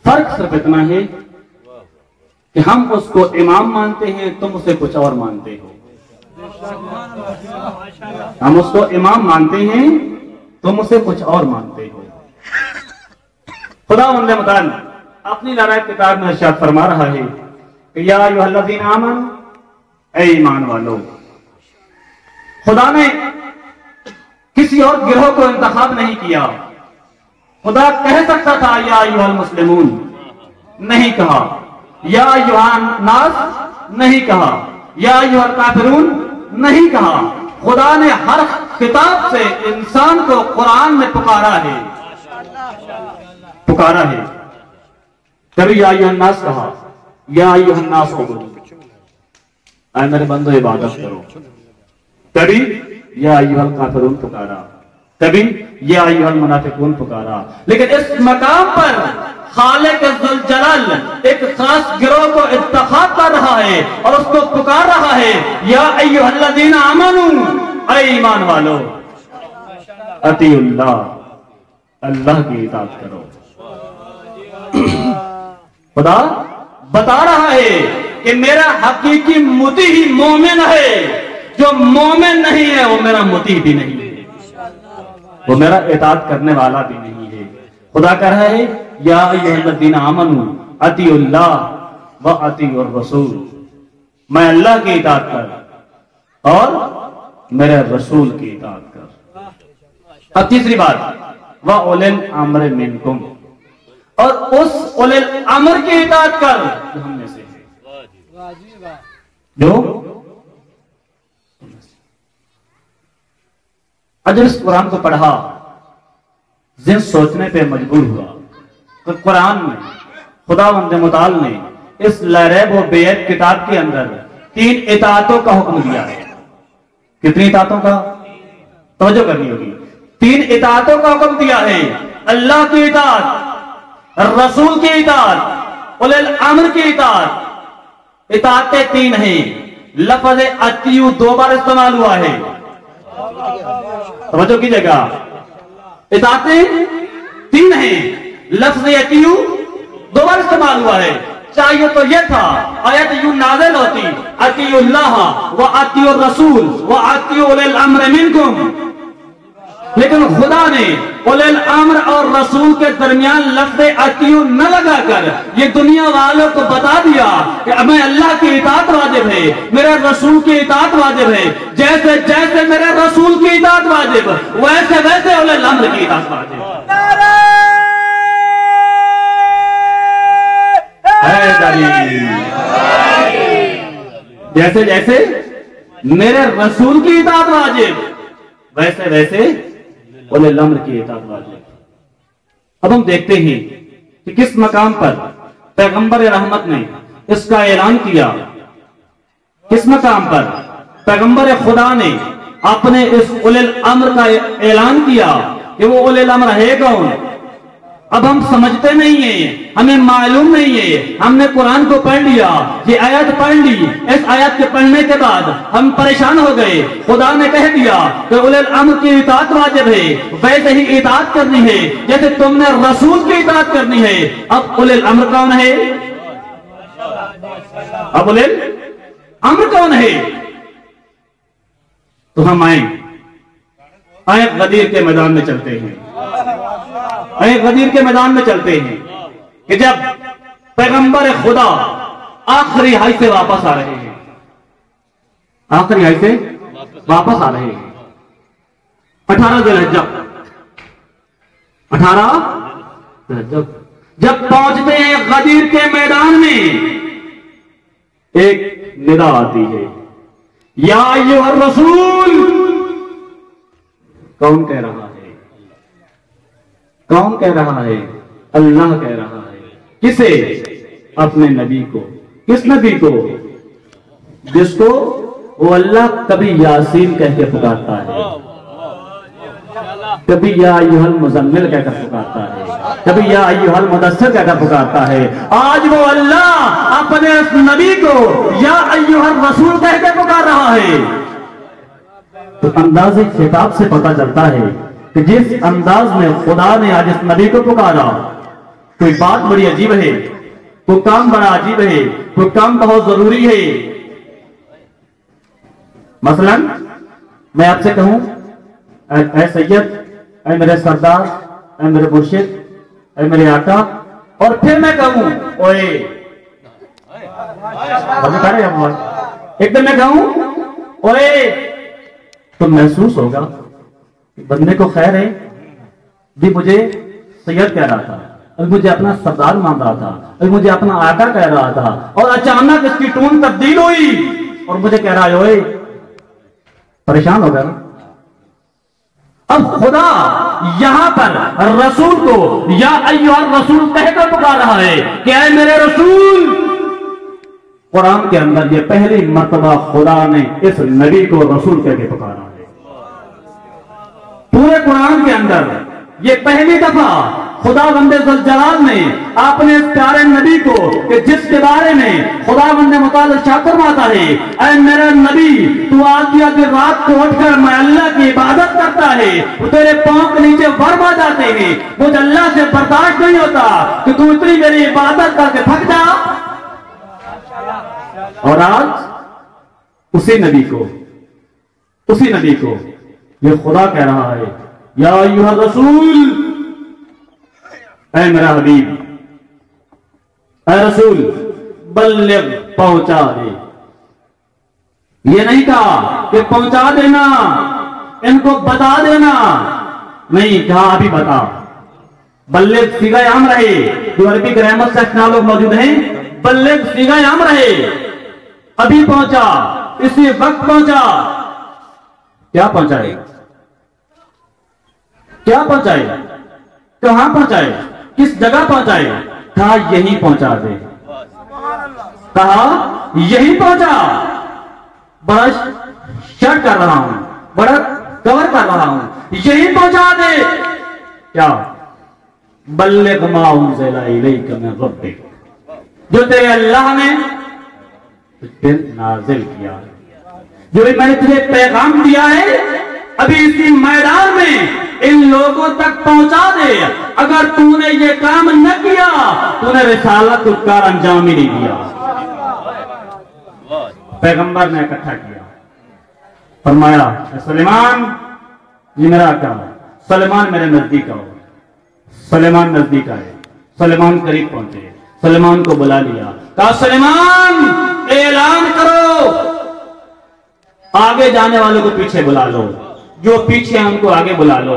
فرق صرف اتنا ہے کہ ہم اس کو امام مانتے ہیں، تم اسے کچھ اور مانتے ہو۔ ہم اس کو امام مانتے ہیں، تم اسے کچھ اور مانتے ہو۔ خداوند متعال اپنی لارائب کتاب میں ارشاد فرما رہا ہے کہ یا ایھا الذین آمنوا، اے ایمان والو، خدا نے کسی اور گروہ کو انتخاب نہیں کیا۔ خدا کہہ سکتا تھا یا ایھا المسلمون، نہیں کہا۔ یا ایھا الناس نہیں کہا۔ یا ایھا الکافرون نہیں کہا۔ خدا نے ہر خطاب سے انسان کو قرآن میں پکارا ہے، پکارا ہے۔ کبھی یا ایھا الناس کہا، یا ایھا الناس اعبدوا، اے میرے بندو عبادت کرو۔ کبھی یا ایھا الکافرون پکارا، کبھی یا ایھا المنافقون پکارا۔ لیکن اس مقام پر خالق ذوالجلال ایک خاص گروہ کو انتخاب کر رہا ہے اور اس کو پکار رہا ہے، یا ایھا الذین آمنوا، اے ایمان والو، اطیعوا اللہ، اللہ کی اطاعت کرو۔ خدا بتا رہا ہے کہ میرا حقیقی مطیع ہی مومن ہے، جو مومن نہیں ہے وہ میرا مطیع بھی نہیں ہے، وہ میرا اطاعت کرنے والا بھی نہیں ہے۔ خدا کہہ رہا ہے یا ایھا الذین آمنوا اطیعوا اللہ واطیعوا الرسول، میں اللہ کی اطاعت کر اور میرے رسول کی اطاعت کر۔ اب تیسری بات، وَأُولِي الْأَمْرِ مِنْكُمْ، اور اس اولی الامر کی اطاعت کر جو ہم میں سے ہے، جو جب اس قرآن کو پڑھا ذہن سوچنے پہ مجبور ہوا کہ قرآن میں خداوند متعال نے اس لا ریب و بیعت کتاب کے اندر 3 اطاعتوں کا حکم دیا ہے۔ کتنی اطاعتوں کا؟ توجہ کرنی ہوگی۔ 3 اطاعتوں کا حکم دیا ہے، اللہ کی اطاعت، رسول کی اطاعت، اولی الامر کی اطاعت۔ اطاعتیں 3 ہیں، لفظ اطیعوا 2 بار استعمال ہوا ہے، توجہ کیجئے گا۔ اطاعتیں 3 ہیں، لفظ اطیعوا 2 بار استعمال ہوا ہے۔ چاہیے تو یہ تھا آیت یوں نازل ہوتی، اطیعوا اللہ واطیعوا الرسول واطیعوا اولی الامر منکم، لیکن خدا نے اولی الامر اور رسول کے درمیان لفظ اطیعوا نہ لگا کر یہ دنیا والوں کو بتا دیا کہ ہمیں اللہ کی اطاعت واجب ہے، میرے رسول کی اطاعت واجب ہے، جیسے جیسے میرے رسول کی اطاعت واجب ویسے ویسے اولی الامر کی اطاعت واجب۔ جیسے جیسے میرے رسول کی اطاعت واجب ویسے ویسے اولی الامر کی اطاعت واجب۔ اب ہم دیکھتے ہیں کہ کس مقام پر پیغمبر رحمت نے اس کا اعلان کیا، کس مقام پر پیغمبر خدا نے اپنے اس اولی الامر کا اعلان کیا کہ وہ اولی الامر ہے کون۔ اب ہم سمجھتے نہیں ہیں، ہمیں معلوم نہیں ہے، ہم نے قرآن کو پڑھ لیا، یہ آیت پڑھ لی، اس آیت کے پڑھنے کے بعد ہم پریشان ہو گئے۔ خدا نے کہہ دیا کہ اولی الامر کی اطاعت واجب ہے، ویسے ہی اطاعت کرنی ہے جیسے تم نے رسول کی اطاعت کرنی ہے۔ اب اولی الامر کون ہے؟ اب اولی الامر کون ہے؟ تو ہم آئیں غدیر کے میدان میں چلتے ہیں، غدیر کے میدان میں چلتے ہیں کہ جب پیغمبر خدا آخری حج سے واپس آ رہے ہیں، آخری حج سے واپس آ رہے ہیں، 18 ذی الحجہ، 18 ذی الحجہ جب پہنچتے ہیں غدیر کے میدان میں، ایک ندا آتی ہے، یا ایھا الرسول۔ کون کہہ رہا ہے؟ کون کہہ رہا ہے؟ اللہ کہہ رہا ہے۔ کسے؟ اپنے نبی کو۔ کس نبی کو؟ جس کو وہ اللہ کبھی یاسین کہہ کے پکارتا ہے، کبھی یا ایھا المزمل کہہ کر پکارتا ہے، کبھی یا ایھا المدثر کہہ کر پکارتا ہے۔ آج وہ اللہ اپنے اس نبی کو یا ایھا الرسول کہہ کے پکار رہا ہے۔ تو انداز خطاب سے پتہ چلتا ہے کہ جس انداز میں خدا نے آج اس نبی کو پکارا، کوئی بات بڑی عجیب ہے، کوئی کام بڑا عجیب ہے، کوئی کام بہت ضروری ہے۔ مثلا میں آپ سے کہوں اے سید، اے میرے سردار، اے میرے مرشد، اے میرے آقا، اور پھر میں کہوں اوئے، ایک دم میں کہوں اوئے، تو محسوس ہوگا کہ بندے کو خیر ہے، بھی مجھے سید کہہ رہا تھا، ابھی مجھے اپنا سردار مان رہا تھا، ابھی مجھے اپنا آقا کہہ رہا تھا، اور اچانک اس کی ٹون تبدیل ہوئی اور مجھے کہہ رہا ہے اوئے، پریشان ہو گیا نا۔ اب خدا یہاں پر رسول کو یا ایھا الرسول کہہ کر پکار رہا ہے کہ اے میرے رسول۔ قرآن کے اندر یہ پہلی مرتبہ خدا نے اس نبی کو رسول کہہ کے پکارا ہے۔ پورے قرآن کے اندر یہ پہلی دفعہ خدا بندے ذوالجلال نے اپنے اس پیارے نبی کو، کہ جس کے بارے میں خدا بندے متعال شاہ فرماتا ہے اے میرا نبی، تو آدھی آدھی رات کو اٹھ کر میں اللہ کی عبادت کرتا ہے، وہ تیرے پاؤں کے نیچے ورم آ جاتے ہیں، مجھے اللہ سے برداشت نہیں ہوتا کہ تو اتنی میری عبادت کر کے تھک جا۔ اور آج اسی نبی کو یہ خدا کہہ رہا ہے یا ایھا الرسول، اے میرا حبیب، اے رسول بلغ، پہنچا دے۔ یہ نہیں کہا کہ پہنچا دینا، ان کو بتا دینا، نہیں کہا ابھی بتا۔ بلغ صیغہ عام رہے، جو عربی گرامر سے اچھا لوگ موجود ہیں، بلغ صیغہ عام رہے، ابھی پہنچا، اسی وقت پہنچا۔ کیا پہنچائے؟ کیا پہنچائے؟ کہاں پہنچائے؟ کس جگہ پہنچائے؟ کہا یہی پہنچا دے، کہا یہی پہنچا۔ بڑا شرٹ کر رہا ہوں، بڑا کور کر رہا ہوں، یہی پہنچا دے۔ کیا؟ بلغ ما انزل الیک من ربک، جو تیرے اللہ نے پھر نازل کیا، جو میں نے تجھے پیغام دیا ہے، ابھی اسی میدان میں ان لوگوں تک پہنچا دے۔ اگر تو نے یہ کام نہ کیا تو نے رسالت کو کار انجام ہی نہیں دیا۔ پیغمبر نے اکٹھا کیا، فرمایا اے سلیمان، یہ میرا آقا، سلیمان میرے نزدیک آؤ۔ سلیمان نزدیک آئے، سلیمان قریب پہنچے، سلیمان کو بلا لیا، کہا سلیمان اعلان کرو، آگے جانے والوں کو پیچھے بلا لو، جو پیچھے ہیں ان کو آگے بلا لو۔